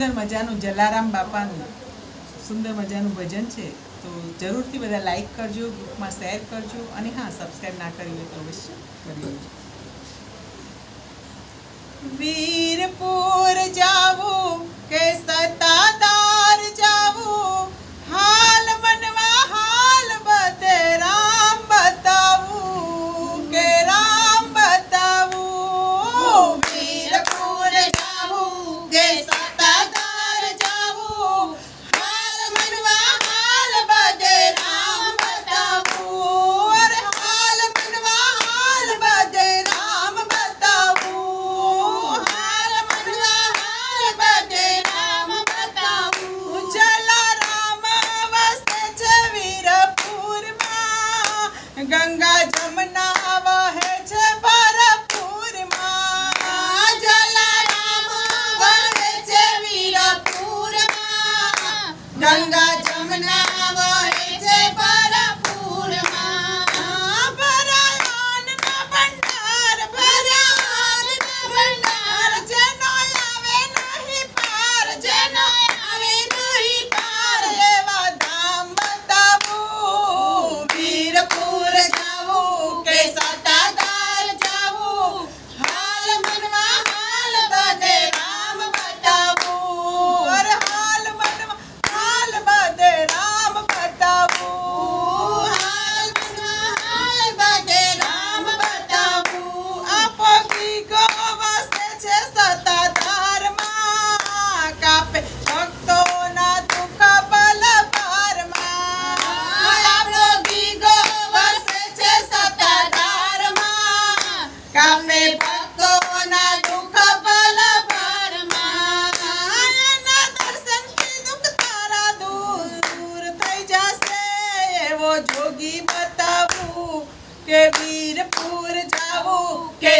સુંદર મજાનું જલારામ બાપાનું સુંદર મજાનું ભજન છે, તો જરૂરથી બધા લાઈક કરજો, ગ્રુપમાં શેર કરજો અને હા, સબસ્ક્રાઈબ ના કરી હોય તો અવશ્ય કરી લેજો. વીરપુર જાવું કે સતાધાર જાવું, હાલ મનવા હાલ બધે રામ બતાવું કે રામ બતાવું. વીરપુર જાવું કે સતાધાર જાવું, હાલ મનવા હાલ બધે રામ બતાવું. અરે હાલ મનવા હાલ બધે રામ બતાવું. હાલ મનવા હાલ બધે રામ બતાવું. જલારામ વસે છે વીરપુરમાં, ગંગા જમના વહે છે ભરપૂરમાં. જલારામ વહે છે વીરપુરમાં, ગંગા જમના વહે છે ભરપૂરમાં. ભર્યા અન્નના ભંડાર, ભર્યા અન્નના ભંડાર, જેનો આવે નહીં પાર, જેનો આવે નહીં પાર, એવા ધામ બતાવું. વીરપુર જાવું કે સતાધાર જાવું, હાલ મનવા હાલ બધે રામ બતાવું. અરે હાલ મનવા હાલ બધે રામ બતાવું. હાલ મનવા હાલ બધે રામ બતાવું. આપો ગીગો વસે છે સતાધારમાં, કાપે ભક્તોના દુઃખ બલભારમાં. આપણો ગીગો વસે છે સતાધારમાં, કાપે ભક્તોના દુઃખ ભલભરમાં. એના દર્શનથી દુઃખ તારા દૂર થઈ જશે, એવો જોગી બતાવું કે વીરપુર જાવું કે